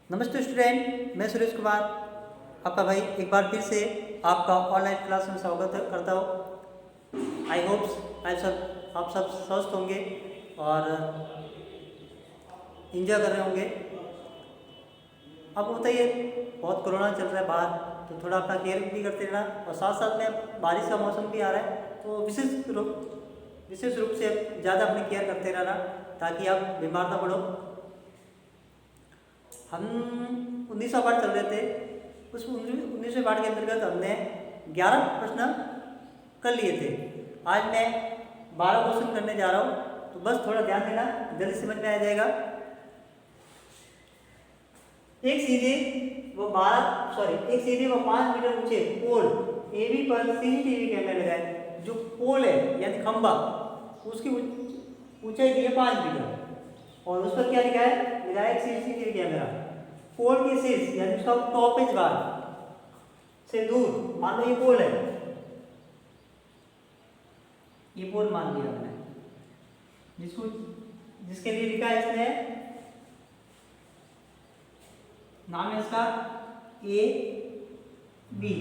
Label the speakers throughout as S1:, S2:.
S1: नमस्ते स्टूडेंट, मैं सुरेश कुमार आपका भाई एक बार फिर से आपका ऑनलाइन क्लास में स्वागत करता हूँ। आई होप्स आप सब स्वस्थ होंगे और इंजॉय कर रहे होंगे। आपको बताइए, बहुत कोरोना चल रहा है बाहर, तो थोड़ा अपना केयर भी करते रहना और साथ साथ में बारिश का मौसम भी आ रहा है, तो विशेष रूप से ज़्यादा अपनी केयर करते रहना ताकि आप बीमार ना पड़ो। हम 19वां पाठ चल रहे थे। उस 19वें पाठ के अंतर्गत हमने 11 प्रश्न कर लिए थे। आज मैं 12 क्वेश्चन करने जा रहा हूँ, तो बस थोड़ा ध्यान देना, जल्दी समझ में आ जाएगा। एक सीधे वो 5 मीटर ऊंचे पोल एबी पर सीसीटीवी कैमरा लगाए। जो पोल है यानी खंबा, उसकी ऊंचाई दी है 5 मीटर और उस पर क्या लिखा है? लिखा है सीसीटीवी कैमरा। पोल के शीर्ष यानी उसका टॉपेज भाग से दूर, मान लो ये पोल है, ये पोल मान लिया हमने, जिसके लिए लिखा है इसने, नाम है इसका ए बी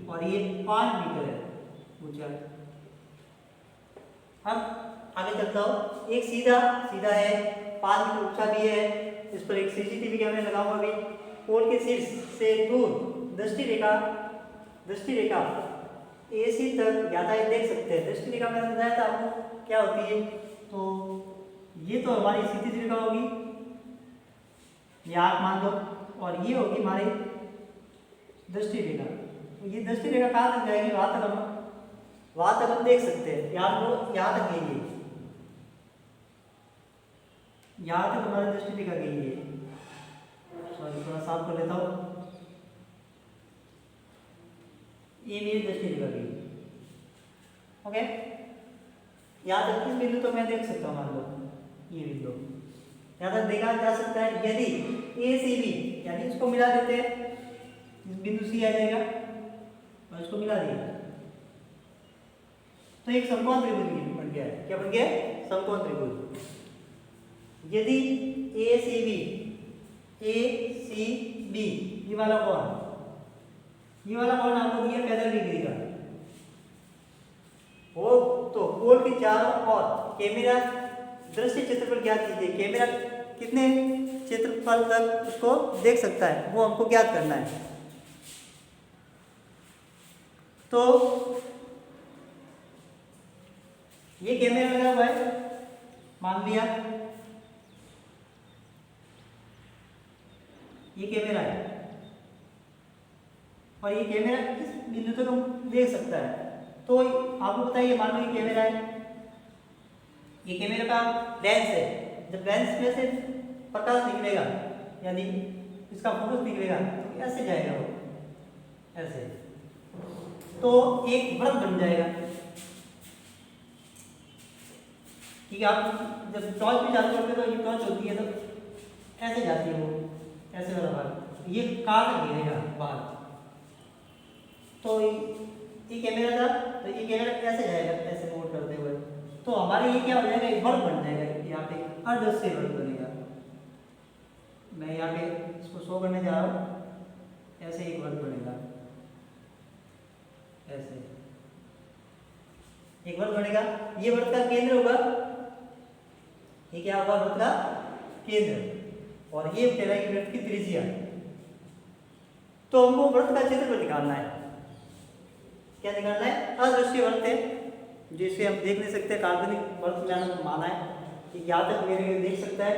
S1: और ये 5 मीटर है ऊंचा। अब आगे चलता हूँ। एक सीधा है, 5 मीटर ऊंचा भी है, इस पर एक सीसीटीवी कैमरा लगा हुआ भी। पोल के शीर्ष से दूर दृष्टि रेखा ए सी तक यातायात देख सकते हैं। दृष्टि रेखा मैंने बताया था आपको क्या होती है, तो ये तो हमारी सीधी रेखा होगी, ये आँख मान लो, और ये होगी हमारी दृष्टि रेखा। तो ये दृष्टि रेखा कहाँ तक जाएगी? वहां तक हम देख सकते हैं। यहाँ तक गई है, यहाँ तक हमारी दृष्टि रेखा गई है। सॉरी, थोड़ा साफ कर लेता हूँ। ये मेरी दृष्टि रेखा गई, ओके। यहाँ तक इस बिंदु तो मैं देख सकता हूँ, मान लो ये बिंदु यहाँ तक देखा जा सकता है। यदि ए सी बी यानी इसको मिला देते हैं, इस बिंदु सी आ जाएगा और इसको मिला दिया तो एक समकोण त्रिभुज बन गया है। क्या बन गया? समकोण त्रिभुज। यदि ए सी बी ये वाला कोण आपको दिया 45 डिग्री का हो, तो कोण के चारों ओर कैमरा दृश्य क्षेत्रफल ज्ञात कीजिए। कैमरा कितने क्षेत्रफल तक उसको देख सकता है, वो हमको ज्ञात करना है। तो ये कैमरा लगा हुआ है, मान लिया ये कैमरा है और ये कैमरा इस बिंदु तक हम देख सकता है। तो आपको बताइए, मान लो ये कैमरा है, ये कैमरा का लेंस है। जब लेंस में से प्रकाश निकलेगा यानी इसका फोकस निकलेगा तो ऐसे जाएगा वो, ऐसे, तो एक वृत्त बन जाएगा। ठीक है, आप जब टॉर्च भी चालू करते हो तो ये टॉर्च होती है तो ऐसे जाती है वो, ऐसे वाला भाग, ये काट गिरेगा बाहर। तो ये कैमरा था, तो ये कैमरा कैसे जाएगा? ऐसे मूव करते हुए, तो हमारे ये क्या हो जाएगा? एक वर्ग बन जाएगा। यहाँ पे अर्धस्य वर्ग बनेगा। मैं यहाँ पे इसको शो करने जा रहा हूँ, ऐसे एक वर्ग बनेगा, ऐसे एक वर्ग बनेगा। ये वर्ग का केंद्र होगा, ये क्या होगा? वर्ग का केंद्र, और ये कहलाएगी वृत्त की त्रिज्या। तो हमको वृत्त का क्षेत्रफल निकालना है। क्या निकालना है? अदृश्य वृत्त है जिसे हम देख नहीं सकते, काल्पनिक वृत्त में हमने माना है कि यहाँ तक मेरे देख सकता है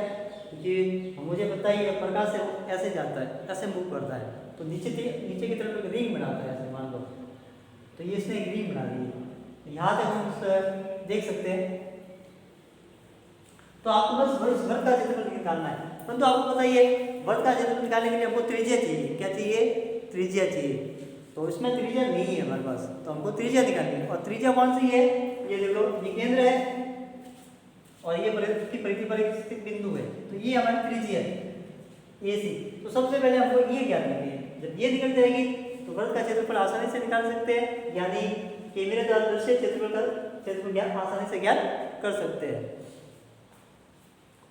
S1: कि मुझे पता ही है प्रकाश से ऐसे जाता है, ऐसे मूव करता है, तो नीचे की तरफ एक रिंग बनाता है, ऐसे मान लो। तो ये इसने एक रिंग बना दी है, यहाँ तक हम देख सकते हैं। तो आपको बस वृत्त का क्षेत्रफल निकालना है। परंतु आपको पता ही है, वृत्त का क्षेत्रफल निकालने के लिए हमको त्रिज्या चाहिए। क्या चाहिए? त्रिज्या चाहिए। तो इसमें त्रिज्या नहीं है हमारे पास, तो हमको त्रिज्या निकालनी है। और त्रिज्या कौन सी है? ये देख लो, ये केंद्र है और ये वृत्त की परिधि पर एक स्थित बिंदु है, तो ये हमारी त्रिज्या है AC। तो सबसे पहले हमको ये ज्ञात करनी है। जब ये निकल जाएगी तो वृत्त का क्षेत्रफल आसानी से निकाल सकते हैं, यानी कैमरे द्वारा दृश्य क्षेत्रफल ज्ञात आसानी से ज्ञात कर सकते हैं।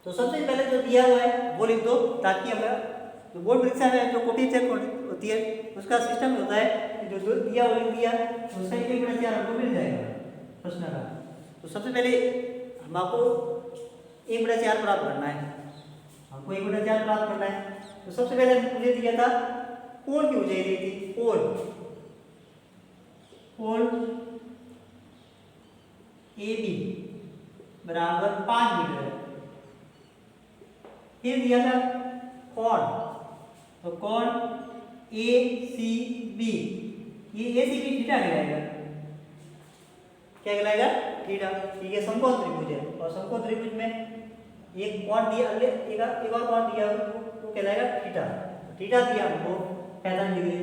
S1: तो सबसे पहले जो दिया हुआ है वो लिख दो, ताकि हमें जो बोर्ड परीक्षा में जो कोटि चेक होती है उसका सिस्टम होता है कि जो दिया वो लिख दिया, उसका 1/4 हमको मिल जाएगा प्रश्न का। तो सबसे पहले हम आपको 1/4 प्राप्त करना है, हमको 1/4 प्राप्त करना है। तो सबसे पहले मुझे दिया था कोण की ऊंचाई दी थी, कोण AB बराबर 5 मीटर। फिर दिया था कोण, तो कोण ACB, ये ACB थीटा कहलाएगा, क्या कहलाएगा? थीटा। ठीक है, समकोण त्रिभुज है और समकोण त्रिभुज में एक कोण दिया, एक और कोण दिया वो कहलाएगा थीटा। थीटा दिया हमको 45 डिग्री।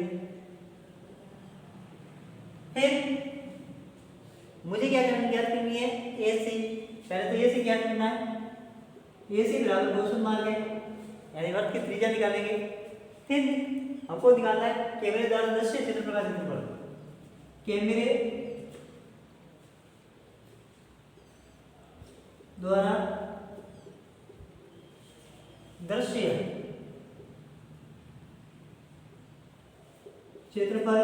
S1: फिर मुझे क्या ज्ञात करनी है? AC। पहले तो AC ज्ञात करना है। AC बराबर क्वेश्चन मार्क है, यानी वृत्त की त्रिज्या निकालेंगे। फिर हमको निकालना है कैमरे द्वारा दृश्य क्षेत्रफल का क्षेत्रफल। कैमरे द्वारा दृश्य क्षेत्रफल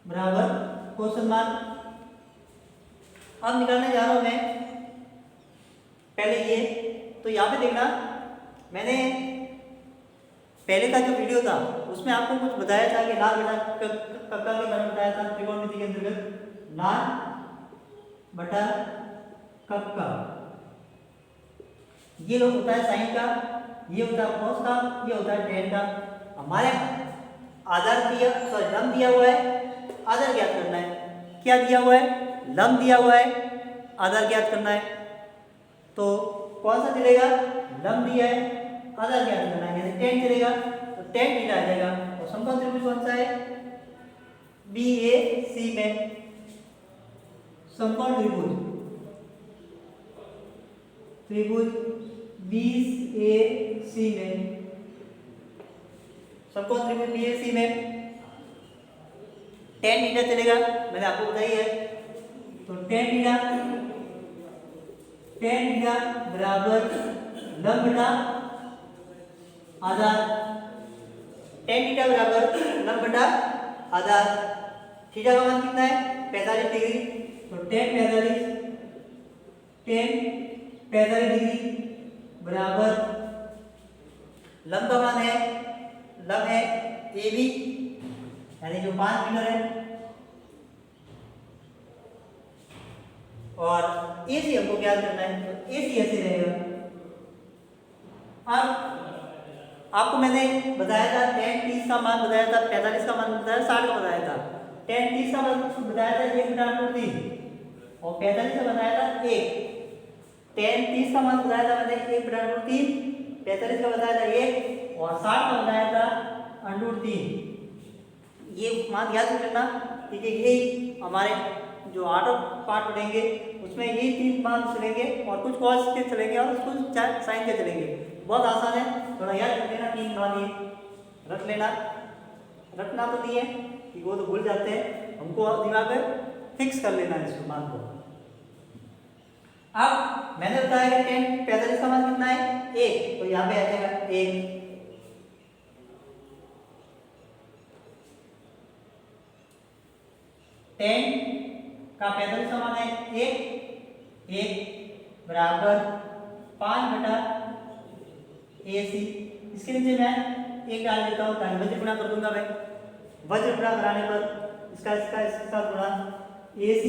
S1: बराबर क्वेश्चन मार्क। अब निकालने जा रहा हूं मैं पहले ये, तो यहाँ पे देखना, मैंने पहले का जो वीडियो था उसमें आपको कुछ बताया था कि लाल बटा कक्का के बारे में बताया था, त्रिकोणमिति के अंतर्गत लाल बटा कक्का, ये लोग होता है साइन का, ये होता है कॉस का, ये होता है टेन का। हमारे आधार दिया, सॉरी लंब दिया हुआ है, आधार ज्ञात करना है। क्या दिया हुआ है? लंब दिया हुआ है, आधार ज्ञात करना है। तो कौन सा चलेगा? लंब दिया है, आधार ज्ञात करना है, यानी टेन चलेगा, तो टेन थीटा आ जाएगा। और समकोण त्रिभुज कौन सा है? BAC में समकोण त्रिभुज BAC में, समकोण त्रिभुज BAC में टेन थीटा चलेगा, मैंने आपको बताई है। तो टेन थीटा बराबर लंब बटा आधार, टेन थीटा बराबर लंब बटा आधार। थीटा का मान कितना है? 45 डिग्री, तो टेन 45 डिग्री बराबर लंब का मान है, लंब है AB, यानी जो 5 मीटर है, और AC हमको क्या करना है? तो AC ऐसे रहेगा। अब आपको मैंने बताया था tan 30 का मान बताया था, 45 का मान बताया, 60 का बताया था। tan 30 का मान बताया था 1/√3 और 45 का बताया था 1। tan 30 का मान बताया था मैंने 1/√3, 45 का बताया था 1 और 60 का बताया था √3। ये मान याद रखना, ठीक है। यही हमारे जो 8 पार्ट पढ़ेंगे उसमें यही 3 मान चलेंगे और कुछ कॉस के चलेंगे और कुछ साइन के चलेंगे। बहुत आसान है, थोड़ा याद रख लेना, 3 मान ये रख लेना, रखना तो नहीं है कि वो तो भूल जाते हैं, हमको दिमाग में फिक्स कर लेना है इस मान को। अब मैंने बताया कि tan 45 का मान कितना है? 1, तो यहाँ पे आ जाएगा 1। tan का 45 का मान है 1 बराबर 5 बटा AC। इसके नीचे मैं 1 डाल देता हूँ ताकि वज्र गुणा कर दूंगा मैं। वज्र गुणा कराने पर इसका इसके साथ गुणा, AC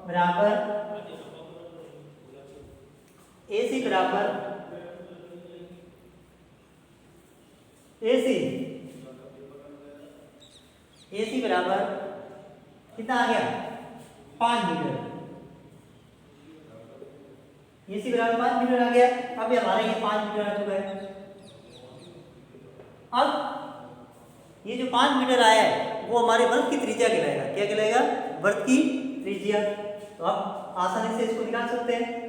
S1: बराबर AC बराबर कितना आ गया? 5 मीटर। AC बराबर 5 मीटर आ गया। अब हमारा ये 5 मीटर आ चुका है। अब ये जो 5 मीटर आया है वो हमारे वृत्त की त्रिज्या कहलाएगा। क्या कहलाएगा? वृत्त की त्रिज्या। तो आप आसानी से इसको निकाल सकते हैं।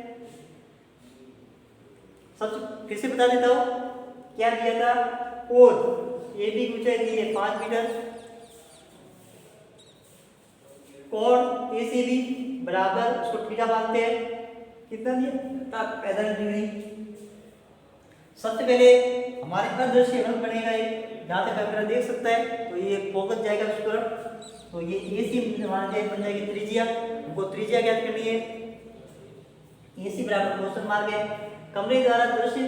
S1: सबसे फिर से बता देता हूं क्या दिया था? कोण AB की ऊंचाई दी है 5 मीटर, कोण ACB बराबर, उसको थीटा मानते हैं, कितना दिया 45 डिग्री। सबसे पहले हमारे अदृश्य वृत्त बनेगा एक, जहाँ से कैमरा देख सकता है, तो ये फोकस जाएगा उस तरफ, तो ये AC मान जाए बन जाएगी त्रिज्या। हमको त्रिज्या ज्ञात करनी है। AC बराबर क्वेश्चन मार्क है। कमरे द्वारा दृश्य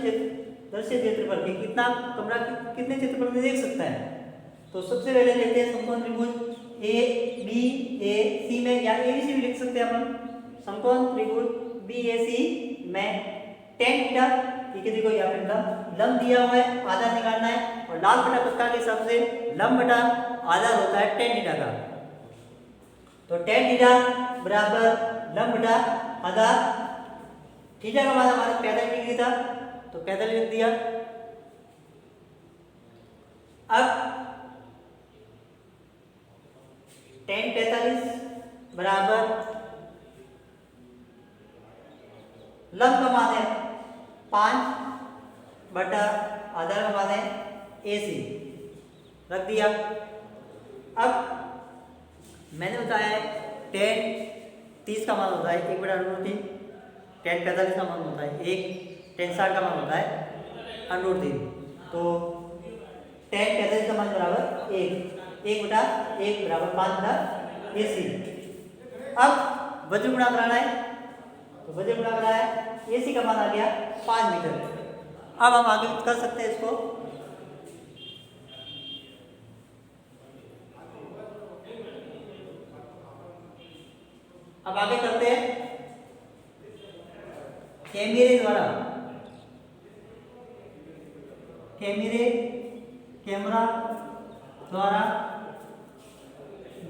S1: क्षेत्रफल के कितना कमरा कितने क्षेत्रफल में देख सकता है। तो सबसे पहले लेते हैं समकोण त्रिभुज ABAC में, या ABC भी लिख सकते हैं अपन। समकोण त्रिभुज BAC में tan थीटा, ठीक है, देखो यहाँ पे लंब दिया हुआ है, आधा निकालना है, और लाल बटा पक्का के हिसाब से लंब बटा आधा होता है tan थीटा का। तो tan थीटा बराबर लंब बटा आधा, थीटा का मान हमारा 45 डिग्री था, तो 45 लिख दिया। अब tan 45 बराबर लंब का मान है 5 बटा आधा का मान है AC, रख दिया। अब मैंने बताया है tan 30 का मान होता है 1 बटा √3, tan 45 का मान होता है 1, tan 60 का मान होता है √3। तो tan 45 का मान बराबर 1 बटा 1 बराबर 5 बटा AC। अब वज्र गुणा कराना है, तो वज्र गुणा कराना है, AC का मान आ गया 5 मीटर। अब हम आगे कर सकते हैं इसको। अब आगे करते हैं कैमरा द्वारा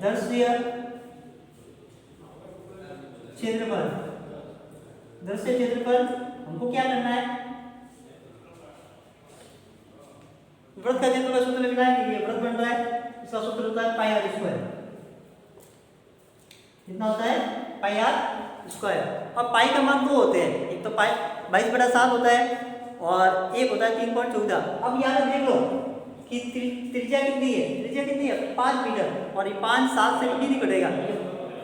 S1: दृश्य क्षेत्रफल हमको क्या करना है, वृत्त का क्षेत्रफल सूत्र लिखना है कि ये वृत्त बन रहा है, इसका सूत्र होता है पाई आर स्क्वायर। कितना होता है पाई आर स्क्वायर। अब पाई का मान दो होते हैं, एक तो पाई 22/7 होता है और एक होता है 3.14। अब यहाँ देख लो कि त्रिज्या कितनी है 5 मीटर, और ये 5 7 से कभी नहीं कटेगा।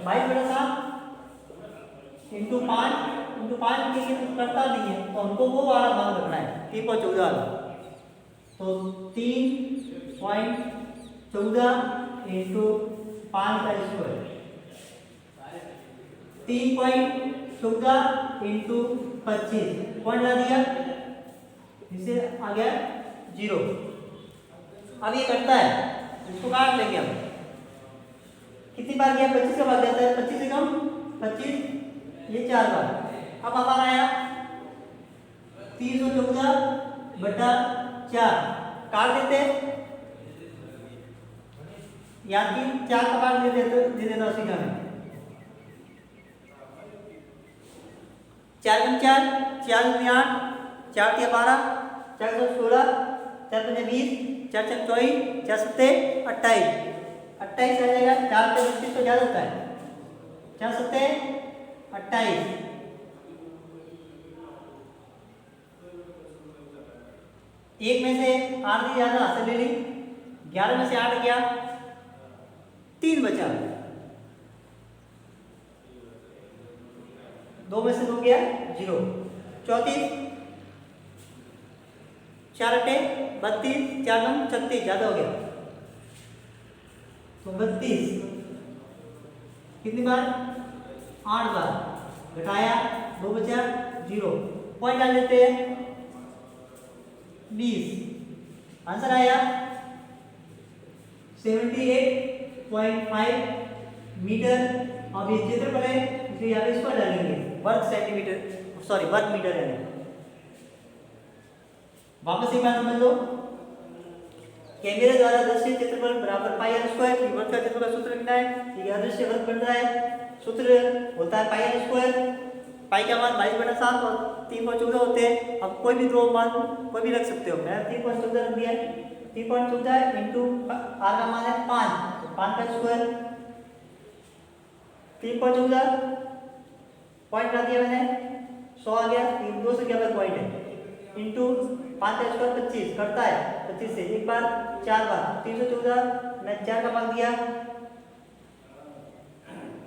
S1: 22/7 इंटू 5 के करता नहीं है, तो हमको वो वाला मान रखना है 3.14 वाला। तो 3.14 इंटू 5 का स्क्वायर, 3.14 इंटू 25 पॉइंट ला दिया, इससे आ गया 0। अब ये कटता है, इसको काट लेंगे हम। कितनी बार गया 25 का भाग जाता है, 25 से कम 25, ये 4 बार। अब हमारा आया 314/4, काट देते या 4 का भाग दे देना सीधा में। 4 × 4 4 × 8 4 × 12 4 × 16 4 × 20 4 × 24 4 × 7 28 28 आ जाएगा। 4 पे 25 तो ज्यादा होता है, 4 × 7 28। एक में से 8 दी ज्यादा हासिल ले ली, 11 में से 8 गया, 3 बचा, 2 में से 2 गया 0, 34, 4 × 8 32, 4 × 9 36, ज्यादा हो गया, तो 32 कितनी बार 8 बार, घटाया 2 बचा 0, पॉइंट डाल देते हैं 20। आंसर आया 78.5 मीटर। अब ये क्षेत्रफल है, इसलिए यहाँ पे स्क्वायर डालेंगे, वर्ग मीटर है। वापस एक बार समझ लो, कैमरे द्वारा दृश्य क्षेत्रफल बराबर पाई आर स्क्वायर। वृत्त का क्षेत्रफल सूत्र लिखना है, ये अदृश्य वृत्त बन रहा है, सूत्र होता है पाई आर स्क्वायर। पाई का मान 22/7 और 3.14 होते हैं। अब कोई भी दो मान कोई भी रख सकते हो, मैं 3.14 रख दिया। 3.14 इंटू आर का मान है 5, तो 5 का स्क्वायर, 3.14 पॉइंट कर दिया मैंने, 100 आ गया, 2 से क्या पॉइंट है, इंटू 5 का स्क्वायर 25 करता है, 25 से एक बार 4 बार, 314 मैं 4 का मान दिया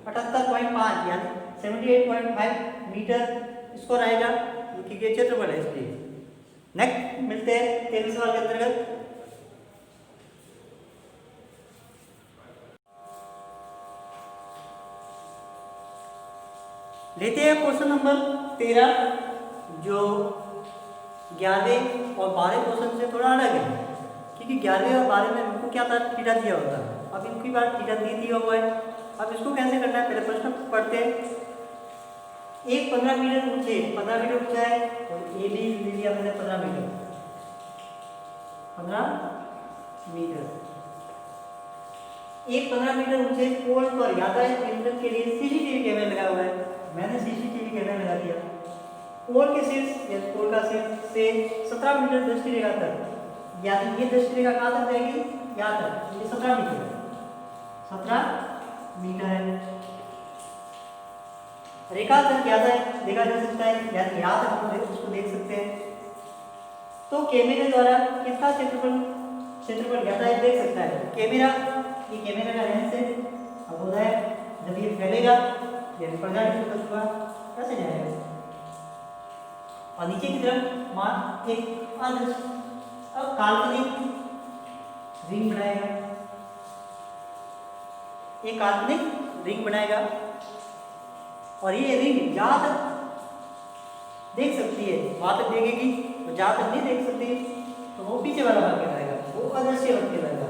S1: 78.5 यानी 78.5 मीटर। स्कोर आएगा क्योंकि ये क्षेत्रफल है इसलिए। नेक्स्ट मिलते हैं 13वें सवाल के अंतर्गत। लेते हैं क्वेश्चन नंबर 13 जो 11वें और 12वें क्वेश्चन से थोड़ा अलग है, क्योंकि 11वें और 12वें में इनको क्या था, थीटा दिया होता है। अब इनकी बार थीटा नहीं दिया हुआ है। अब इसको कैसे करना है, पहले प्रश्न पढ़ते हैं। एक 15 मीटर ऊंचे, 15 मीटर ऊंचा है और ए बी ले लिया मैंने 15 मीटर, 15 मीटर। एक 15 मीटर ऊंचे पोल पर यातायात नियंत्रण के लिए सीसीटीवी कैमरा लगा हुआ है। मैंने सीसीटीवी कैमरा लगा दिया। पोल के शीर्ष या पोल का शीर्ष से 17 मीटर दृष्टि रेखा तक, यानी ये दृष्टि रेखा कहाँ तक जाएगी, यहाँ तक, ये 17 मीटर है, 17 मीटर है। रेखा तक क्या है देखा जा सकता है, यानी यहाँ तक हम उसको देख सकते हैं। तो कैमरे द्वारा कितना क्षेत्रफल ज्ञात है देख सकता है। कैमरा, ये कैमरा का लेंस है। अब होता है जब ये फैलेगा, ये पर्दा हुआ कैसे जाएगा, और नीचे की तरफ मान एक अब काल्पनिक रिंग बनाएगा, एक काल्पनिक रिंग बनाएगा, और ये रिंग जहां तक देख सकती है वहां तक देखेगी, और जहां तक नहीं देख सकती तो वो पीछे वाला भाग कहलाएगा, वो अदृश्य वर्ग कहलाएगा।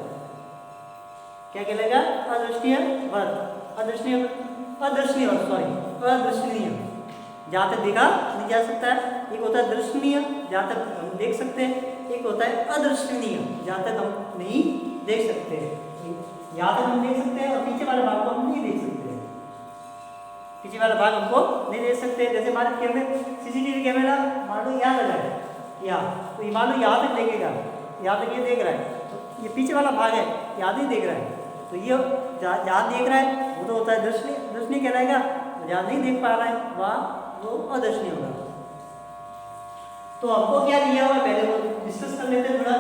S1: क्या कहलाएगा, अदृश्य वर्ग, अदृश्य अदृश्यनीय। जहां तक देखा नहीं जा सकता है, एक होता है दर्शनीय जहां तक हम देख सकते हैं, एक होता है अदृश्यनीय जहां तक हम नहीं देख सकते। यहाँ तक हम देख सकते हैं और पीछे वाले भाग को हम नहीं देख सकते, पीछे वाला भाग हमको नहीं देख सकते। जैसे मान कैमरे, सीसीटीवी कैमरा मान लो यहाँ लगा है, यहाँ तो ये मान लो यहाँ तक देखेगा, यहाँ तक ये देख रहा है, तो ये पीछे वाला भाग है यहाँ नहीं देख रहा है, तो ये जहाँ देख रहा है वो तो होता है दर्शनीय कहलाएगा, जहाँ नहीं देख पा रहा है वहाँ वो अदर्शनीय होगा। तो हमको क्या दिया हुआ पहले वो डिस्कस कर लेते हैं थोड़ा।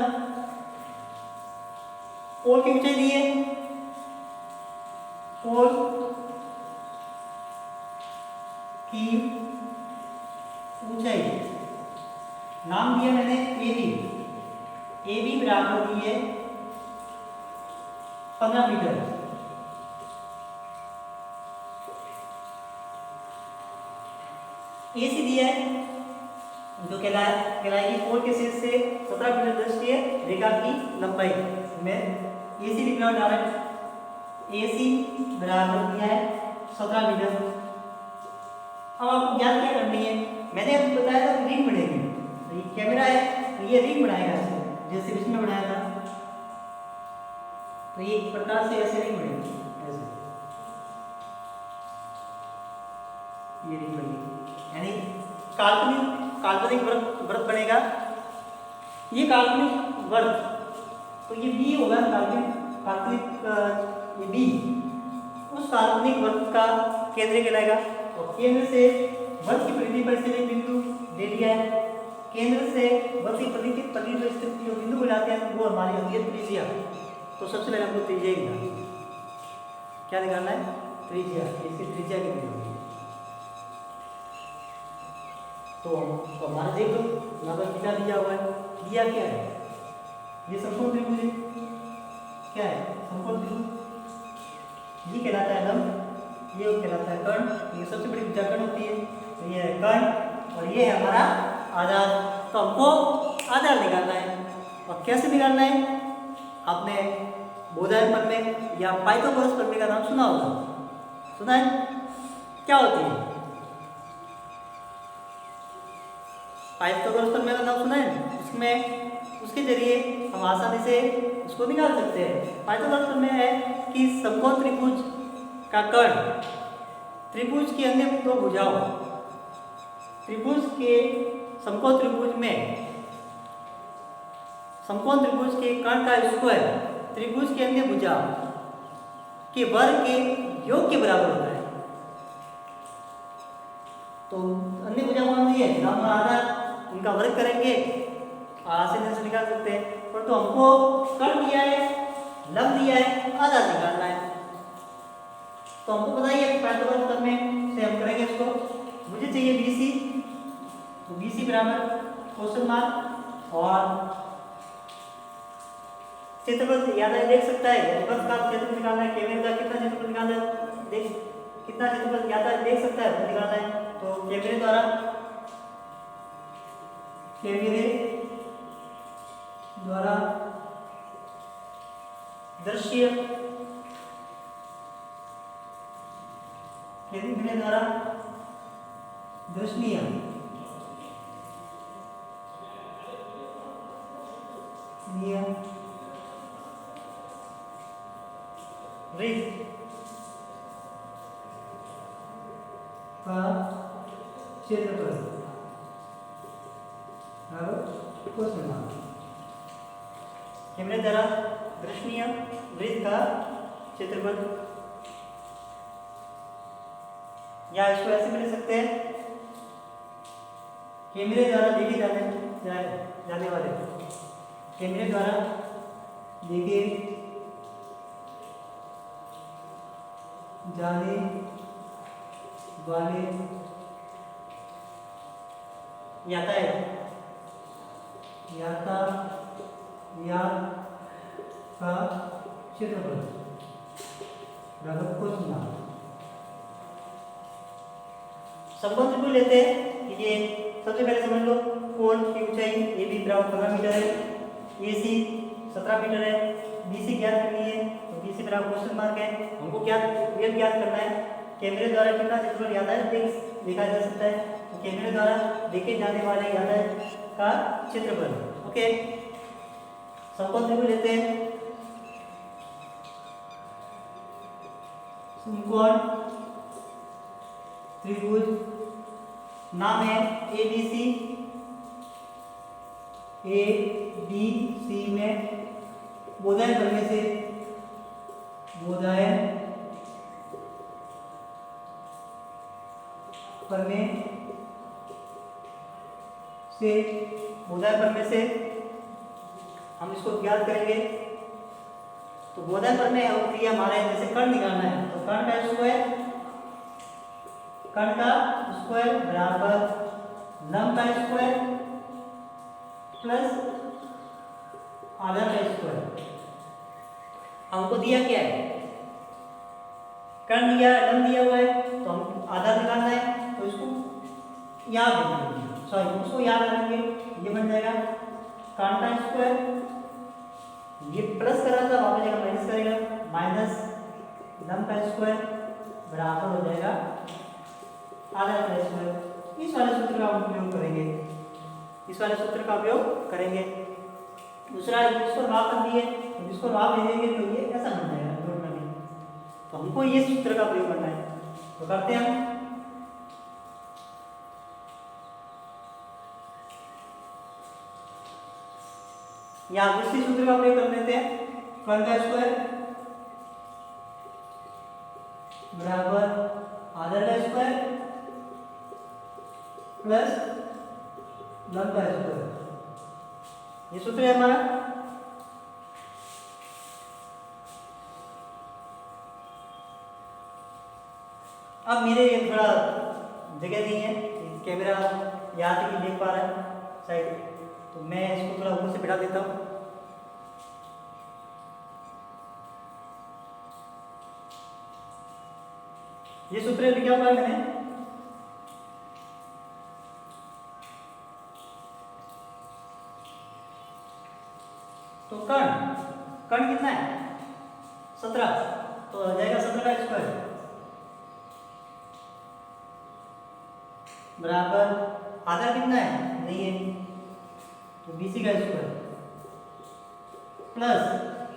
S1: पोल की ऊंचाई दी है, पोल की ऊंचाई नाम दिया मैंने ए बी बराबर दी है 15 मीटर। ए सी दिया है जो कहलाएगी पोल के शीर्ष से 17 मीटर दृष्टि है रेखा की लंबाई में ए सी लिखना डायरेक्ट। ए सी बराबर दिया है 17 मीटर। अब आपको ज्ञात क्या करनी है, मैंने आपको बताया था रिंग बनेगी, तो ये कैमरा है तो ये रिंग बनाएगा ऐसे, जैसे इसमें बनाया था, तो ये एक प्रकार से ऐसे रिंग बनेगी, ऐसे ये रिंग बनेगी, यानी काल्पनिक वृत्त बनेगा। ये काल्पनिक वृत्त, तो ये बी होगा काल्पनिक ये बी उस काल्पनिक वृत्त का केंद्र कहलाएगा। और केंद्र से वृत्त की परिधि पर स्थित बिंदु ले लिया है, केंद्र से वृत्त की परिधि पर स्थित जो बिंदु को लाते हैं वो हमारी होती है त्रिज्या। तो सबसे पहले हमको त्रिज्या निकालना, क्या निकालना है, त्रिज्या, इसकी त्रिज्या कितनी होगी। तो हमारा देख लो यहाँ पर थीटा दिया हुआ है, दिया क्या है, ये समकोण त्रिभुज है, क्या है समकोण त्रिभुज, ये कहलाता है लंब, ये कहलाता है कर्ण, ये सबसे बड़ी भुजा कर्ण होती है, तो ये है कर्ण और ये है हमारा आधार। तो हमको आधार निकालना है, और कैसे निकालना है, आपने बोधायन प्रमेय या पाइथागोरस प्रमेय का नाम सुना होगा, सुना है, क्या होती है पाइथागोरस प्रमेय का नाम सुना है, उसमें उसके जरिए हम आसानी से उसको निकाल सकते हैं। पाइथागोरस प्रमेय है कि समकोण त्रिभुज का कर्ण त्रिभुज की अन्य दो भुजाओं, त्रिभुज के समकोण त्रिभुज में समकोण त्रिभुज के कर्ण का स्क्वायर त्रिभुज के अन्य भुजा के वर्ग के योग के बराबर होता है। तो अन्य भुजा कौन सी है, लंब आधार, इनका वर्ग करेंगे आसानी से निकाल सकते हैं। पर तो हमको कर्ण दिया है, लंब दिया है, आधार निकालना है। तो हमको पता ही है पाइथागोरस प्रमेय से हम करेंगे इसको। मुझे चाहिए BC, क्षेत्रफल याद है देख सकता है, वृत्त का क्षेत्रफल निकालना है, कैमरे का कितना क्षेत्रफल निकालना है, देख कितना क्षेत्रफल याद है देख सकता है वो निकालना है। तो कैमरे द्वारा दृश्य कैमरे द्वारा दर्शनीय वृत्त का क्षेत्रफल क्वेश्चन मार्क। कैमरे द्वारा दर्शनीय वृत्त का क्षेत्रफल, या इसको ऐसे भी लिख सकते हैं, कैमरे द्वारा देखे जाने वाले कैमरे द्वारा देखे जाने वाले यातायात का क्षेत्रफल को चुना। संबंध को लेते हैं कि ये सबसे पहले समझ लो कोण की ऊंचाई ए बी बराबर 15 मीटर है, ए सी 17 मीटर है, बी सी ज्ञात करनी है, तो बी सी बराबर क्वेश्चन मार्क है। हमको क्या रियल ज्ञात करना है, कैमरे द्वारा कितना क्षेत्रफल यातायात देखा जा सकता है, तो कैमरे द्वारा देखे जाने वाले यातायात का क्षेत्रफल। ओके, संबंध को लेते हैं, समकोण त्रिभुज नाम है ए बी सी में बोधायन करने से हम इसको ज्ञात करेंगे। तो बोधायन प्रमेय और क्रिया हमारे जैसे कर्ण निकालना है, तो कर्ण का स्क्वायर बराबर लंब का स्क्वायर प्लस आधार का स्क्वायर। हमको दिया क्या है, कर्ण दिया लंब दिया हुआ है, तो हम आधार निकालना है, तो इसको याद उसको याद रखेंगे, ये बन जाएगा कर्ण का स्क्वायर, ये प्लस कर रहा था वापस जाएगा माइनस करेगा, माइनस लंब का स्क्वायर बराबर हो जाएगा आधा का स्क्वायर। इस वाले सूत्र का उपयोग करेंगे, दूसरा इसको भाग कर दिए, तो इसको भाग दे देंगे तो ये ऐसा बन जाएगा नोट में भी। तो हमको ये सूत्र का प्रयोग करना है, तो करते हैं हम। यहाँ दूसरी सूत्र का प्रयोग कर लेते हैं, कर्ण का स्क्वायर बराबर आधा का स्क्वायर प्लस लंब का स्क्वायर, ये सूत्र है हमारा। अब मेरे ये थोड़ा जगह नहीं है, कैमरा यहाँ तक ही देख पा रहा है शायद, तो मैं इसको थोड़ा ऊपर से बिठा देता हूँ। ये सूत्र लिखा हुआ है मैंने, तो कर्ण कितना है 17, तो आ जाएगा 17 का स्क्वायर बराबर आधा कितना है नहीं है, तो BC का स्क्वायर प्लस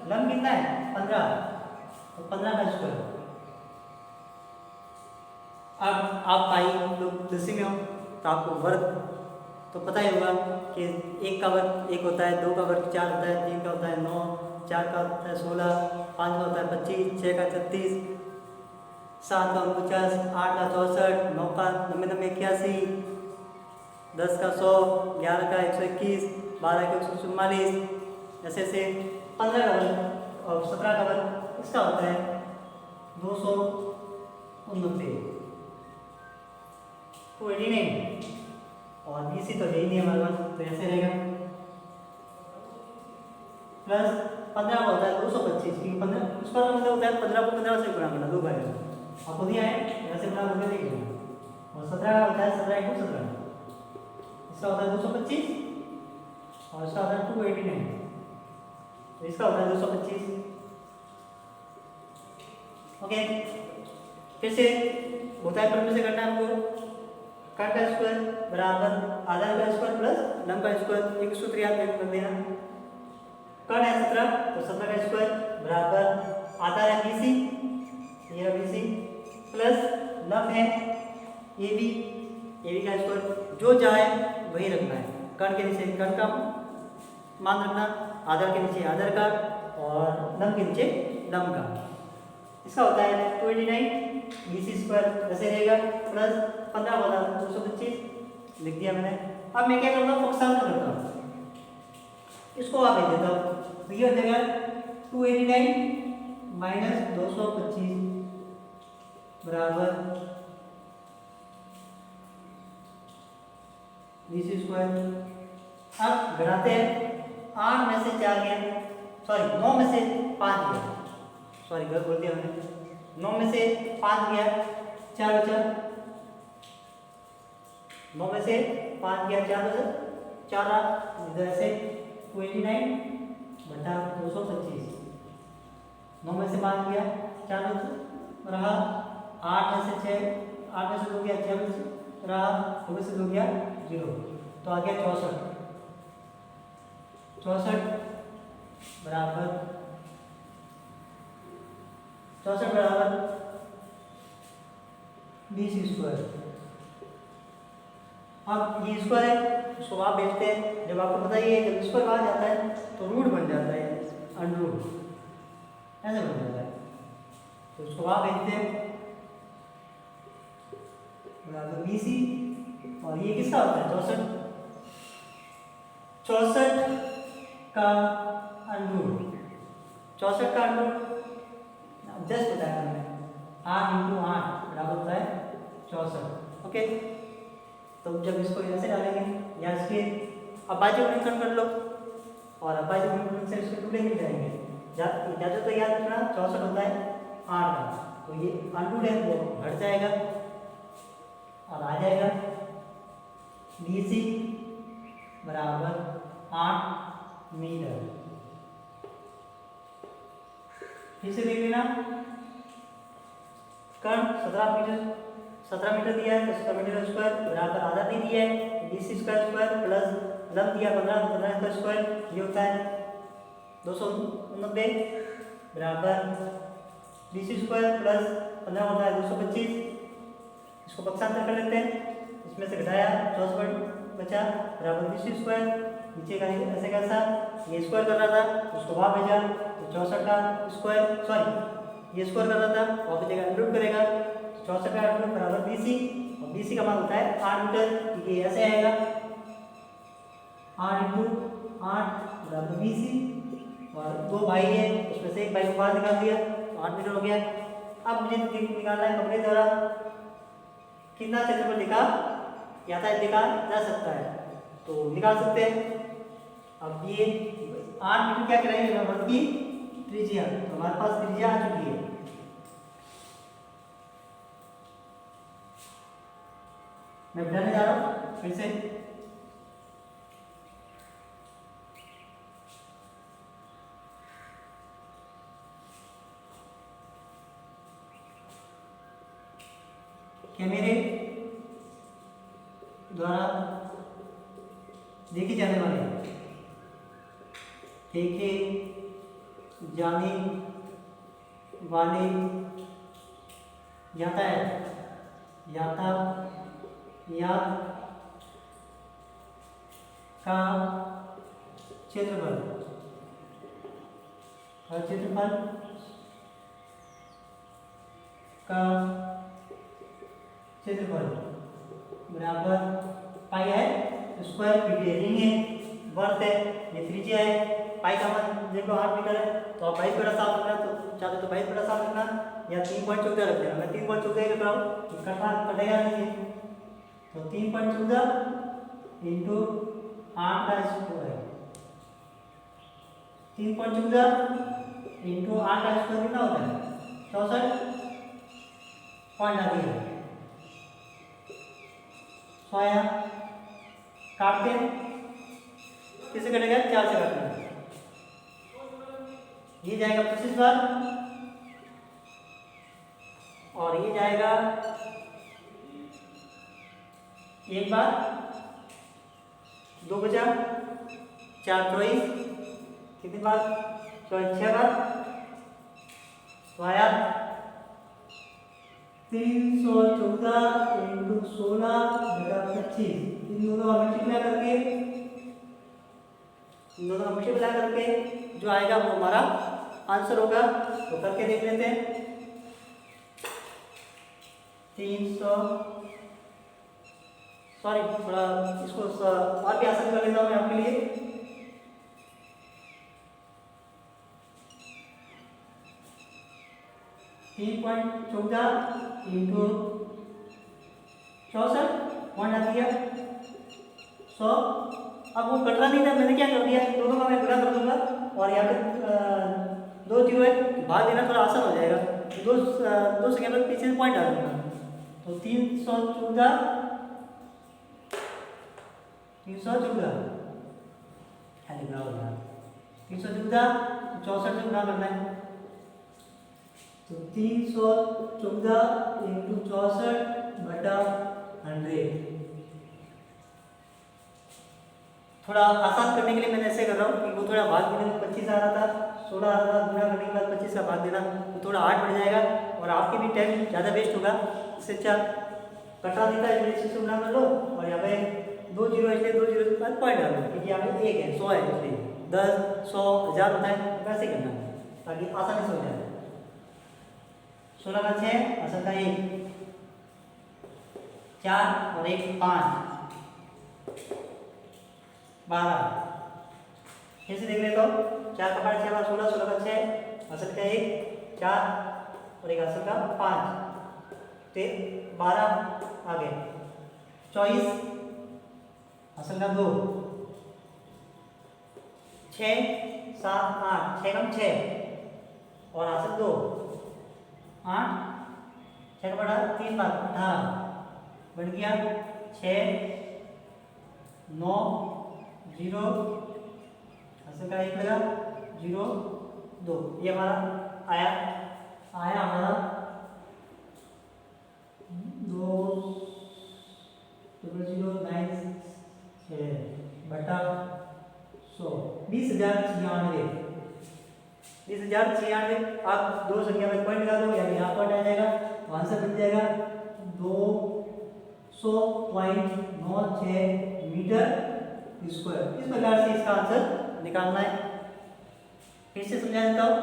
S1: लंब कितना है 15, तो 15 का स्क्वायर। अब आप भाई लोग 10वीं में हो तो आपको वर्ग तो पता ही होगा कि 1 का वर्ग 1 होता है, 2 का वर्ग 4 होता है, 3 का होता है 9, 4 का होता है 16, 5 का होता है 25, 6 का 36, 7 का 49, 8 का 64, 9 का 99 81, 10 का 100, 11 का 121, 12 का 144, ऐसे से 15 का वर्ग और 17 का वर्ग इसका होता है 289, 289, और BC तो है ही नहीं हमारे पास, तो ऐसे रहेगा प्लस 15 का होता है 225, क्योंकि 15 उसका मतलब होता है 15 को 15 से गुणा करना, 2 बार आप खुद ही आए यहाँ से गुणा करके देख लेना। और 17 का होता है 17 × 17, इसका होता है 225 और इसका होता है 289, तो इसका होता है 225। ओके, फिर से होता है क्रम से करना है हमको। कर्ण का स्क्वायर बराबर आधार का स्क्वायर प्लस लंब का स्क्वायर, एक सूत्र याद कर देना। कर्ण है 17, तो 17 का स्क्वायर बराबर आधार है BC, ये BC प्लस लंब है AB, AB का स्क्वायर, जो जाए वही रखना है। कर्ण के नीचे कर्ण का मान रखना, आधार के नीचे आधार का और लंब के नीचे लंब का। इसका होता है 289, BC स्क्वायर ऐसे रहेगा प्लस 15 वाला 225 लिख दिया मैंने। अब मैं क्या करता हूँ, पक्षांतर करता हूँ, इसको आप भेज देता हूँ, तो ये हो जाएगा 289 माइनस 225 बराबर BC स्क्वायर। अब घटाते हैं, 8 में से 4 गया, सॉरी 9 में से 5 गया, सॉरी गलत बोल दिया मैंने, 9 में से 5 गया, 4 बचा, 9 में से 5 गया, 4 बचा, 4 इधर से 289 बटा 225, 9 में से 5 गया, 4 बचा रहा, 8 में से 6, 8 में से 2 गया, 6 बचा रहा, 2 में से 2 गया 0, तो आ गया 64, 64 बराबर 20 स्क्वायर। अब ये स्क्वायर है, इसको आप भेजते हैं, जब आपको पता ही है जब स्क्वायर आ जाता है तो रूट बन जाता है, अंडररूट ऐसे बन जाता है, तो इसको आप भेजते हैं बराबर BC, और ये किसका होता है 64, 64 का अंडररूट, 64 का अंडररूट जस्ट बताया मैंने, 8 × 8 बराबर होता है 64। ओके, तो जब इसको ऐसे डालेंगे या इसके अभाज्य गुणनखंड कर लो, और अभाज्य गुणनखंड से इसके टुकड़े मिल जाएंगे। ज़्यादा तो याद रखना 64 होता है 8 का, तो ये अंडररूट है वो हट जाएगा और आ जाएगा BC बराबर 8 मीटर। फिर से देख लेना, कर्ण 17 मीटर दिया है, तो 17 मीटर स्क्वायर बराबर आधा नहीं दिया है, BC स्क्वायर प्लस लंब दिया 15 का स्क्वायर, ये होता है 290 बराबर BC स्क्वायर प्लस 15 होता है 225। इसको पक्षांतर कर लेते हैं, इसमें से घटाया 64 बचा बराबर BC स्क्वायर, नीचे का ऐसे कैसा ये स्क्वायर कर रहा था उसको वहाँ भेजा, तो 64 का स्क्वायर, सॉरी ये स्क्वायर कर रहा था वहाँ पे जगह अंडररूट करेगा, 64 का अंडररूट बराबर BC, और BC का मान होता है 8 मीटर, क्योंकि ऐसे आएगा 8 × 8 बराबर BC, और 2 भाई है उसमें से एक भाई को बाहर निकाल दिया, तो 8 मीटर हो गया। अब मुझे निकालना है कपड़े द्वारा कितना क्षेत्रफल लिखा लिखा जा सकता है, तो निकाल सकते हैं। अब ये 8 मीटर क्या कराएंगे, वृत्त की त्रिज्या, तो हमारे पास त्रिज्या आ चुकी है। मैं बताने जा रहा हूँ फिर से, क्या मेरे द्वारा देखे जाने वाले देखे जाने वाले यातायात का क्षेत्रफल बराबर पाई है स्क्वायर, रिंग है, वर्थ है, ये त्रिज्या है, पाई का मान देखो 8 मीटर है, तो आप 22 बटा 7 रखना, तो चाहे तो 22 बटा 7 रखना या 3.14 रख देना। मैं 3.14 रख रहा हूँ, कटेगा नहीं है, तो 3.14 × 8 का स्क्वायर 3.14 इंटू 8 का स्क्वायर कितना होता है 64 पॉइंट आती है। सोया काटते हैं, किससे कटेगा 4 से काटना, ये जाएगा 25 बार और ये जाएगा 1 बार, 2 बचा 4 24 कितनी बार 6 बार, तो आया 314 इंटू 16 बटा 25। इन दोनों का मल्टीप्लाई करके जो आएगा वो हमारा आंसर होगा। तो करके देख लेते हैं। 300 सॉरी थोड़ा इसको और भी आसान कर लेता हूँ मैं आपके लिए। 3.14 इंटू 64 पॉइंट आ गया 100। अब वो कट रहा नहीं था, मैंने क्या कर दिया दोनों का मैं गुणा कर दूंगा और यहाँ पे 2 जीरो है, भाग देना थोड़ा आसान हो जाएगा। दो सेकेंड में पीछे से पॉइंट डाल दूंगा। तो 314 64 से गुणा करना है। तो 314 इंटू 64 बटा 100। थोड़ा आसान करने के लिए मैंने ऐसे कर रहा हूँ कि वो थोड़ा भाग देने में 25 आ रहा था, 16 आ रहा था, गुणा करने के बाद 25 का भाग देना तो थोड़ा 8 बढ़ जाएगा और आपके भी टाइम ज़्यादा वेस्ट होगा। इससे अच्छा कटा देता है इसे गुणा कर लो और यहाँ पे 2 जीरो इसलिए 2 जीरो के बाद पॉइंट डालो क्योंकि यहाँ पे 1 है 100 है इसलिए 10 100 1000 होता है वैसे करना है ताकि आसानी से हो जाए। 16 का 6 असल का 1 4 और 1 5 12। फिर से देख लेता हूँ 4 का 5 6 बार 16 16 का 6 असल का 1 4 और एक असल का 5 तो 12 आगे 24 असल का 2 6 7 8 6 कम 6 और असल 2 8 6 का बड़ा 3 बार 18 बन गया 6 9 0 असल का 1 लगा 0 2। ये हमारा आया हमारा 2 0 9 6 बटा 100 20,096। आप दो संख्या में पॉइंट लगा दो यानी यहाँ पॉइंट आ जाएगा तो आंसर बन जाएगा 200.96 मीटर स्क्वायर। इस प्रकार से इसका आंसर निकालना है। फिर से समझा देता हूँ।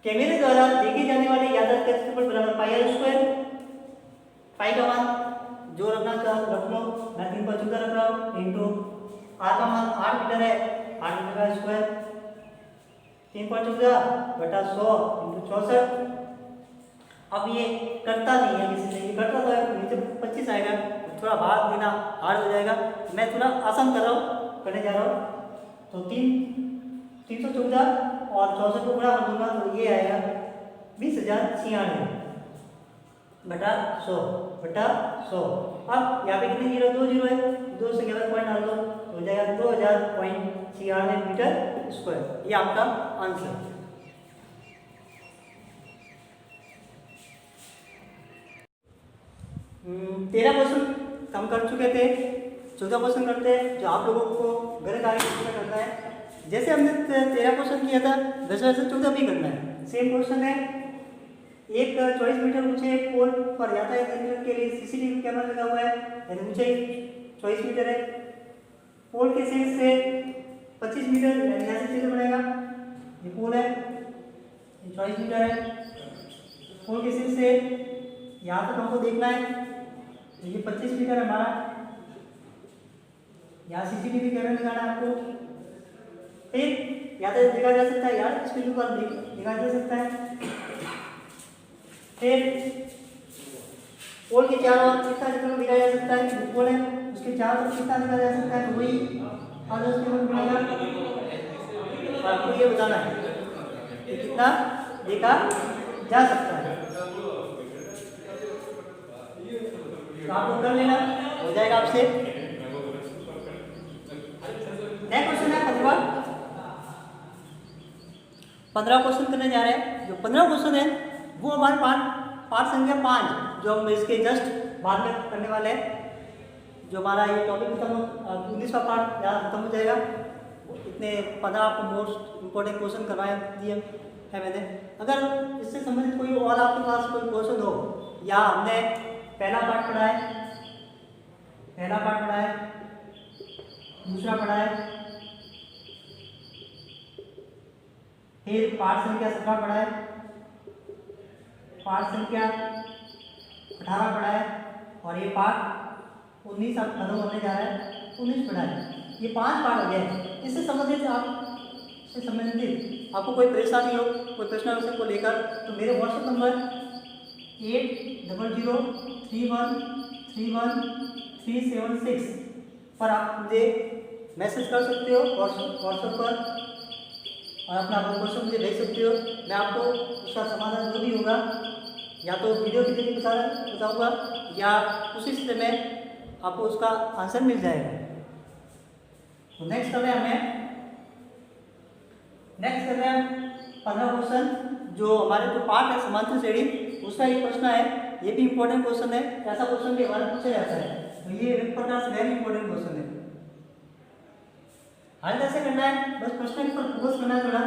S1: कैमरे द्वारा देखी जाने वाली याददाश्त का क्षेत्रफल बराबर पाई आर स्क्वायर। पाई का मान जो रखना चाहो रख लो, मैं 3.14 रख रहा हूँ इंटू आर का मान 8 मीटर है 8 मीटर का स्क्वायर 3.14 बटा 100 इंटू 64। अब ये कटता नहीं है किसी से, ये कटता तो है नीचे 25 आएगा थोड़ा भाग देना हार्ड हो जाएगा। मैं थोड़ा आसान कर रहा हूँ करने जा रहा हूँ। तो 314 और 64 को गुणा कर दूंगा तो ये आएगा 20,096 बटा 100 बटा 100। अब यहाँ पे कितने जीरो 2 जीरो है 2 से क्या पॉइंट डाल दो तो हो जाएगा 2000.96 मीटर स्क्वायर। ये आपका आंसर। 13 क्वेश्चन हम कर चुके थे। 14 क्वेश्चन करते हैं जो आप लोगों को गणित कार्य करना है। जैसे हमने 13 क्वेश्चन किया था वैसे 14 भी करना है। सेम क्वेश्चन है। एक 24 मीटर ऊंचे पोल पर यातायात नियंत्रण के लिए सीसीटीवी कैमरा लगा हुआ है यानी ऊंचाई 24 मीटर है। पोल के शीर्ष से 25 मीटर यानी यहाँ से चित्र बनेगा। ये पोल है ये 24 मीटर है। पोल के शीर्ष से यहाँ तक हमको देखना है तो ये 25 मीटर है हमारा। यहाँ सीसीटीवी कैमरा लगाना है आपको। फिर या तो देखा जा सकता है यार इस बिंदु पर देखा जा सकता है। फिर पोल के चारों ओर कितना चित्र दिखाया जा सकता है। पोल है उसके चारों ओर कितना दिखाया जा सकता है तो वही और 10 के वन बढ़ेगा, और आपको ये बताना है कि कितना देखा जा सकता है। तो आप कर लेना, हो जाएगा आपसे। नेक्स्ट क्वेश्चन है 15 क्वेश्चन करने जा रहे हैं। जो 15 क्वेश्चन है वो हमारे पाठ संख्या 5 जो हम इसके जस्ट बाद में करने वाले हैं। जो हमारा ये टॉपिक खत्म 19वां पार्ट यहाँ खत्म हो जाएगा। इतने 15 आपको मोस्ट इम्पोर्टेंट क्वेश्चन करवाए दिए है मैंने। अगर इससे संबंधित कोई और आपके पास कोई क्वेश्चन हो, या हमने पहला पार्ट पढ़ा है, दूसरा पढ़ा है, फिर पाठ संख्या 17 पढ़ा है, पाठ संख्या 18 पढ़ा है, और ये पाठ 19 अब खत्म होने जा रहा है, 19 पढ़ा है। ये 5 पार्ट हो गए। इससे संबंधित आपको कोई परेशानी हो, कोई प्रश्न को लेकर, तो मेरे व्हाट्सएप नंबर 8003131376 पर आप मुझे मैसेज कर सकते हो व्हाट्सएप पर, और अपना क्वेश्चन मुझे भेज सकते हो। मैं आपको उसका समाधान जो भी होगा या तो वीडियो के जरिए बताऊंगा, या उसी समय आपको उसका आंसर मिल जाएगा। तो नेक्स्ट कर रहे हैं 15 क्वेश्चन। जो हमारे जो पार्ट है समांतर श्रेणी, उसका एक प्रश्न है, ये भी इंपॉर्टेंट क्वेश्चन है। ऐसा क्वेश्चन भी हमारे पूछा जाता है, तो ये एक प्रकार से वेरी इंपॉर्टेंट क्वेश्चन है। हाल कैसे करना है, बस प्रश्न पर फोकस करना है थोड़ा।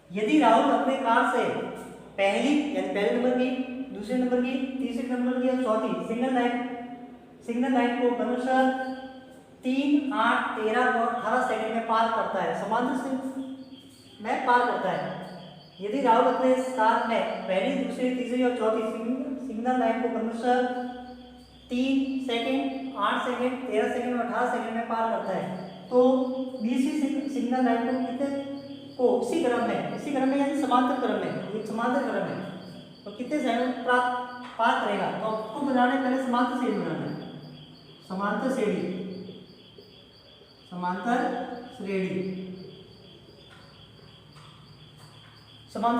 S1: यदि राहुल अपने कार से पहली यानी पहले नंबर की, दूसरे नंबर की, तीसरे नंबर की और चौथी सिग्नल लाइन को क्रमशः 3, 8, 13 और 18 सेकंड में पार करता है, समांतर में पार करता है। यदि राहुल अपने कार में पहली, दूसरी, तीसरी और चौथी सिग्नल लाइन को क्रमशः 3 सेकंड, 8 सेकंड, 13 सेकंड और 18 सेकंड में पार करता है, तो बीसी सिग्नल लाइन को उसी क्रम में यानी समांतर क्रम में तो कितने सेकंड पार करेगा। तो आपको बनाना है, पहले समांतर श्रेणी बनाना है। समांतर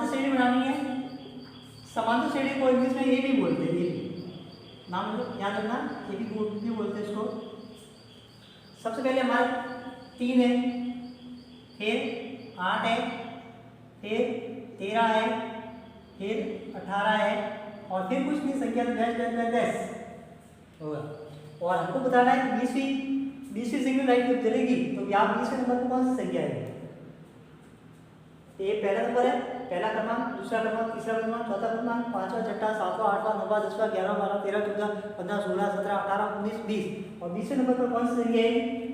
S1: श्रेणी बनानी है। समांतर श्रेणी को इंग्लिश में ये भी बोलते हैं, ये भी नाम याद रखना, ये भी बोलते हैं इसको। सबसे पहले हमारे 3 है, फिर 8 है, फिर 13 है, फिर 18 है, और फिर कुछ नहीं, संख्या 10 होगा। और हमको बताना है 20वीं सिग्नल लाइन जब चलेगी तो यहाँ 20वें नंबर पर कौन सी संख्या है। ये पहला नंबर है, पहला क्रमांक, दूसरा क्रमांक, तीसरा क्रमांक, चौथा क्रमांक, 5वां, 6वां, 7वां, 8वां, 9वां, 10वां, 11वां, 12वां, 13, 14, 15, 16, 17, 18, 19, 20 और 20वें नंबर पर कौन सी संख्या है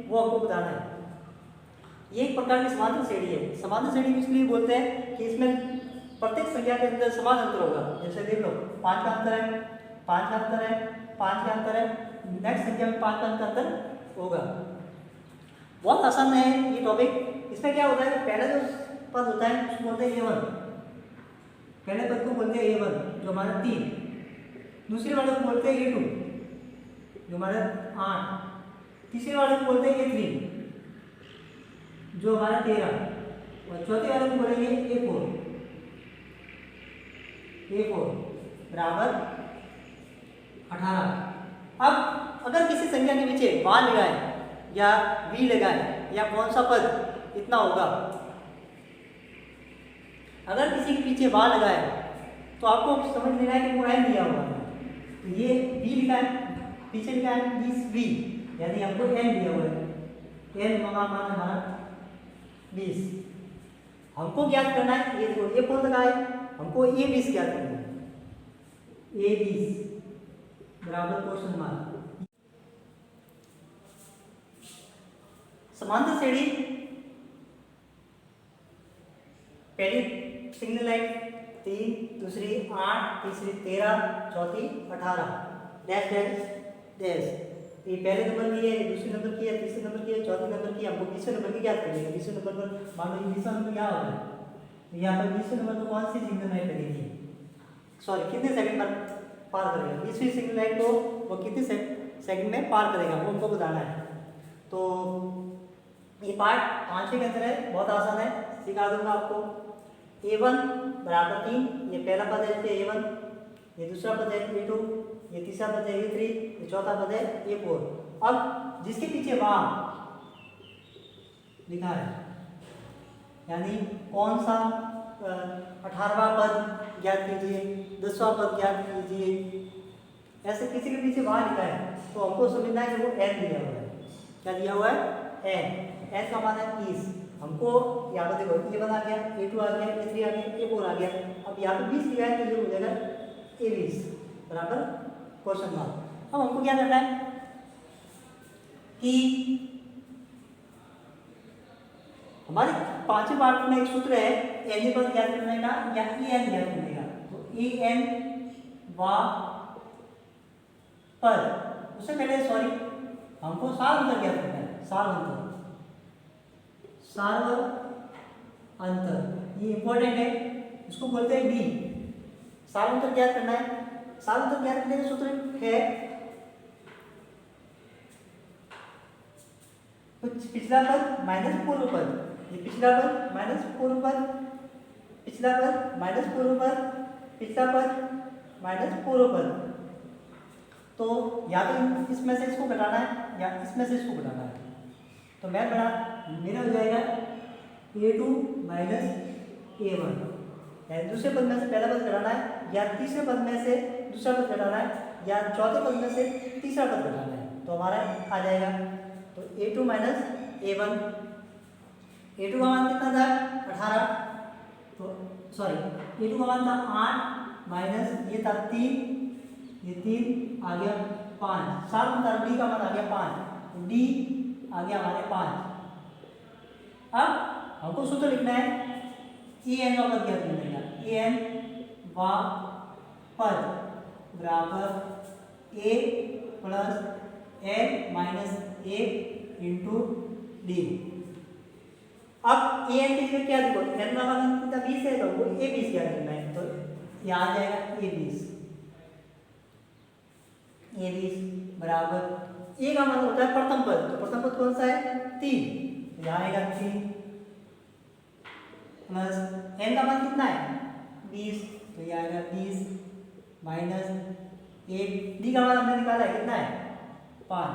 S1: वो आपको बताना है। ये एक प्रकार की समांतर श्रेणी है। समांतर श्रेणी इसलिए बोलते हैं कि इसमें प्रत्येक संख्या के अंदर समान अंतर होगा। जैसे देख लो 5 का अंतर है, 5 का अंतर है, 5 का अंतर है, नेक्स्ट संख्या में 5 का अंतर होगा। बहुत आसान है ये टॉपिक। इसमें क्या होता है कि पहला जो पद होता है उसको बोलते हैं A1, पहले पद को बोलते हैं A1 जो हमारा 3, दूसरे वाले को बोलते हैं A2 जो हमारा 8, तीसरे वाले को बोलते हैं A3 जो हमारा 13 और चौथे वाले को बोलेंगे A4 बराबर 18। अब अगर किसी संख्या के पीछे बार लगाए या वी लगाए या कौन सा पद इतना होगा, अगर किसी के पीछे बार लगाए तो आपको समझ लेना है कि वो एन दिया हुआ है, तो ये वी लिखा है, पीछे लिखा है 20 वी, यानी हमको एन दिया हुआ है, एन हमारा 20। हमको ज्ञात करना है, ये देखो ये कौन लगाए, हमको ये 20 ज्ञात करना है, ये 20 बराबर क्वेश्चन मार्क। समांतर श्रेणी पहली सिग्नल लाइन 3, दूसरी 8, तीसरी 13, चौथी 18 डैश डैश डैश। ये पहले नंबर की है, दूसरे नंबर की है, तीसरे नंबर की है, चौथे नंबर की है। हमको 20वें नंबर की ज्ञात करनी है। 20वें नंबर पर मान लो 20वां नंबर क्या होगा, तो यहाँ पर 20वें नंबर पर कौन सी सिग्नल लाइन लगेगी, सॉरी कितने सेकंड पर पार करेगा, 20वीं सिग्नल लाइन को वो कितने सेकंड में पार करेगा वो हमको बताना है। तो ये पार्ट 5वें के अंदर है, बहुत आसान है, सिखा दूंगा आपको। a1 बराबर 3, ये पहला पद है इसलिए a1, ये दूसरा पद है a2, ये तीसरा पद है a3, ये चौथा पद है a4। अब जिसके पीछे वहां लिखा है, यानी कौन सा 18वां पद ज्ञात कीजिए, 10वां पद ज्ञात कीजिए, ऐसे किसी के पीछे वहां लिखा है तो हमको समझना है कि वो n दिया हुआ है। क्या दिया हुआ है? n का मान है 30। हमको यहाँ पर देखो a1 आ गया, a2 आ गया, a3 आ गया, a4 आ गया। अब यहाँ पे 20 लिखा है तो ये हो जाएगा a20 बराबर क्वेश्चन मार्क। अब हमको क्या करना है कि हमारे 5वें पार्ट में एक सूत्र है n पद ज्ञात करने का या en ज्ञात करने का। तो en वा पद, उससे पहले सॉरी हमको साल अंतर ज्ञात करना है। साल अंतर ये इंपॉर्टेंट है, इसको बोलते हैं डी। साल अंतर ज्ञात करना है। साल अंतर ज्ञात करने का सूत्र है पिछला पद माइनस पूर्व पद, ये पिछला पद माइनस पूर्व पद, पिछला पद माइनस पूर्व पद, पिछला पद माइनस पूर्व पद। तो या तो इसमें से इसको घटाना है या इसमें से इसको घटाना है। तो मैं मेरा हो जाएगा a2 माइनस a1, यानी दूसरे पद में से पहला पद घटाना है या तीसरे पद में से दूसरा पद घटाना है या चौथे पद में से तीसरा पद घटाना है। तो हमारा आ जाएगा तो a2 माइनस a1। a2 का मान कितना था? 18। तो सॉरी a2 का मान था 8 माइनस ये था 3, ये 3 आ गया 5, 7 अंतर डी का मान आ गया 5, डी आ गया हमारे 5। अब हमको सूत्र लिखना है en का पद ज्ञात करने का। en वा पद बराबर a plus n minus 1 into D. अब an की जगह क्या देखो, n का मान कितना 20 है तो वो a20 ज्ञात करना है। तो यहाँ आ जाएगा a20 बराबर a का मान होता है प्रथम पद, तो प्रथम पद कौन सा है? 3, यहाँ आएगा 3 प्लस n का मान कितना है? 20, तो ये आएगा 20 माइनस 1, डी का मान हमने निकाला है कितना है? 5।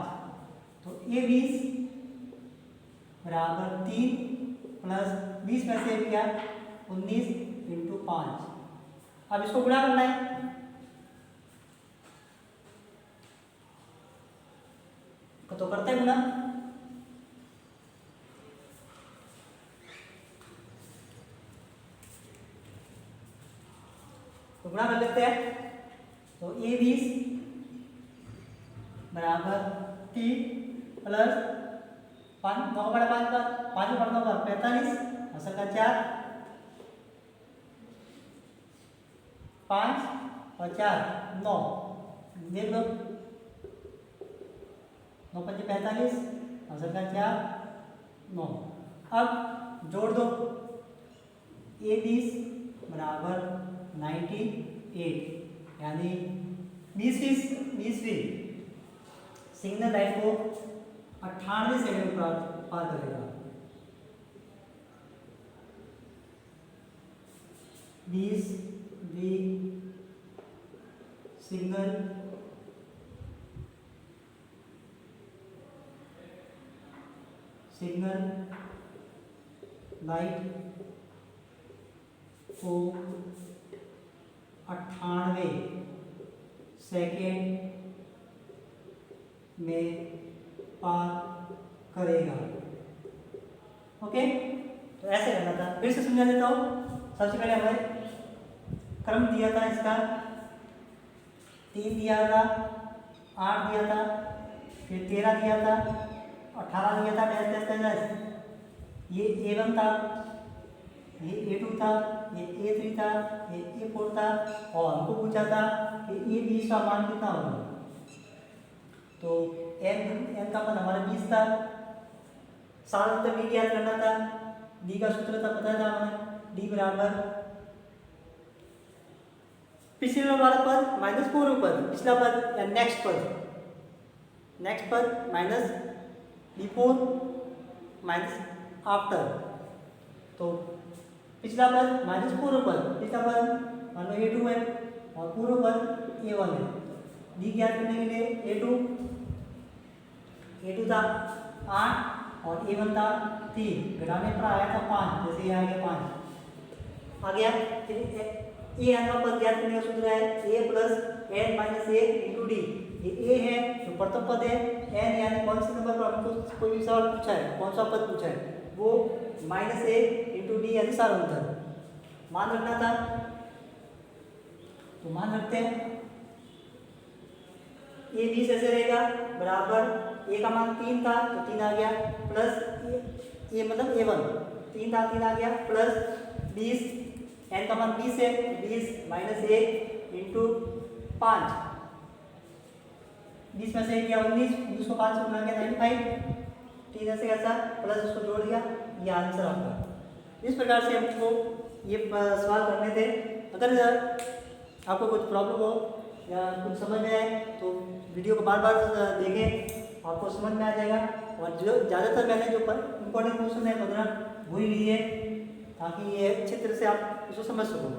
S1: तो a20 बराबर 3 प्लस 20 में से क्या 19 इंटू 5। अब इसको गुणा करना है। तो करते हैं गुणा। तो गुणा कर लेते हैं। तो a20 बराबर 3 प्लस 5, 9 बड़ा 5 का 5 बड़ा 9 का 45, असल का 4, 5 और 4 9, देख लो 9 5 45, असल का 4 9। अब जोड़ दो, a20 बराबर 98, यानी 20वीं सिग्नल लाइन को 98 सेकंड पार करेगा। 20वीं सिग्नल लाइट को 98 सेकेंड में पार करेगा। ओके, तो ऐसे करना था। फिर से समझा देता हूँ। सबसे पहले हमें क्रम दिया था इसका, 3 दिया था, 8 दिया था, फिर 13 दिया था, 18 दिया था, डैश डैश डैश। ये a1 था, ये a2 था, ये a3 था, ये a4 था, और हमको पूछा था कि a20 का मान कितना होगा। तो n का मान हमारा 20 था। साल अंतर डी याद करना था, डी का सूत्र था पता था हमें, डी बराबर पिछले वाला पद माइनस पूर्व पद, पिछला पद या नेक्स्ट पद माइनस बिफोर माइनस आफ्टर। तो पिछला पद माइनस पूर्व पद, पिछला पद मान लो A2 है और पूर्व पद A1 है। डी ज्ञात करने के लिए A2 था 8 और A1 था 3, घटाने पर आया था 5, जैसे ये आ गया 5 आ गया। फिर ए n का पद ज्ञात करने का सूत्र है a plus n minus 1 into D. ये a है जो प्रथम पद है, n यानी कौन से नंबर पर हमको कोई भी सवाल पूछा है, कौन सा पद पूछा है, वो माइनस 1 इंटू डी यानी सारांतर मान रखना था। तो मान रखते हैं ए 20 ऐसे रहेगा बराबर ए का मान 3 था तो 3 आ गया प्लस ए मतलब A1 3 था 3 आ गया प्लस 20 n का मान 20 है, 20 माइनस 1 इंटू 5, 20 में से एक गया 19, 19 को 5 से गुना किया 95, 3 ऐसे कैसा प्लस उसको जोड़ दिया, ये आंसर आपका। इस प्रकार से हमको ये सवाल करने थे। अगर आपको कुछ प्रॉब्लम हो या कुछ समझ में आए तो वीडियो को बार बार देखें, आपको समझ में आ जाएगा। और जो ज़्यादातर मैंने जो इम्पोर्टेंट क्वेश्चन है 15 वही लिए, ताकि ये अच्छी तरह से आप उसको समझ सको।